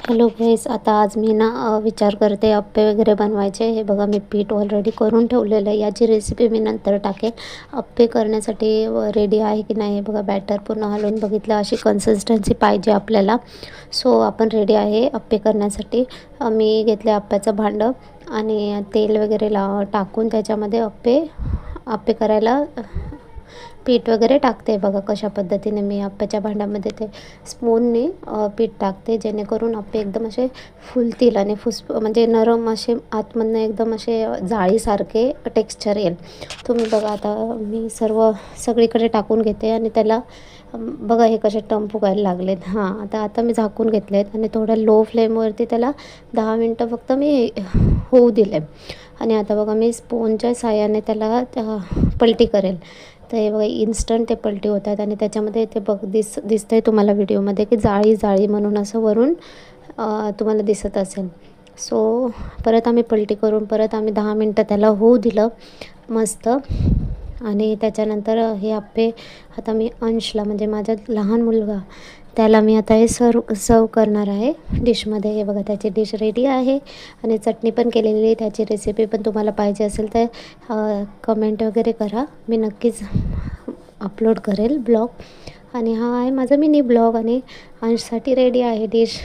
Hello गाईस, आता आज मी ना विचार करते अप्पे वगैरे बनवायचे. हे बघा, मी पीठ ऑलरेडी करून ठेवलेलं आहे. याची रेसिपी मी नंतर टाकेल. अप्पे करण्यासाठी रेडी आहे की नाही हे बघा. बॅटर पूर्ण हलवून बघितलं, अशी कन्सिस्टन्सी पाहिजे आपल्याला. सो आपण रेडी आहे अप्पे करण्यासाठी. मी घेतले अप्प्याचं भांडं आणि तेल वगैरे टाकून त्याच्यामध्ये अप्पे करायला पीठ वगैरे टाकते. बघा कशा पद्धतीने मी अप्प्याच्या भांड्यामध्ये ते स्पूनने पीठ टाकते, जेणेकरून अप्पे एकदम असे फुलतील आणि म्हणजे नरम असे आतमधनं एकदम असे जाळीसारखे टेक्स्चर येईल. तुम्ही बघा, आता मी सगळीकडे टाकून घेते आणि त्याला बघा हे कसे टम्प फुगायला लागलेत. आता मी झाकून घेतले आहेत आणि थोड्या लो फ्लेमवरती त्याला 10 मिनटं फक्त मी होऊ दिले. आणि आता बघा, मी स्पूनच्या साहाय्याने त्याला पलटी करेल. तर हे बघा, इन्स्टंट ते पलटी होत आहेत आणि त्याच्यामध्ये ते दिसतंय तुम्हाला व्हिडिओमध्ये की जाळी म्हणून असं वरून तुम्हाला दिसत असेल. सो परत आम्ही पलटी करून परत आम्ही 10 मिनटं त्याला होऊ दिलं मस्त. आणि त्याच्यानंतर हे अप्पे आता मी अंशला, म्हणजे माझा लहान मुलगा, त्याला मी आता हे सर्व करणार आहे डिशमध्ये. हे बघा, त्याची डिश रेडी आहे आणि चटणी पण केलेली आहे. त्याची रेसिपी पण तुम्हाला पाहिजे असेल तर कमेंट वगैरे करा, मी नक्कीच अपलोड करेल ब्लॉग. आणि हा आहे माझा मिनी ब्लॉग आणि अंशसाठी रेडी आहे डिश.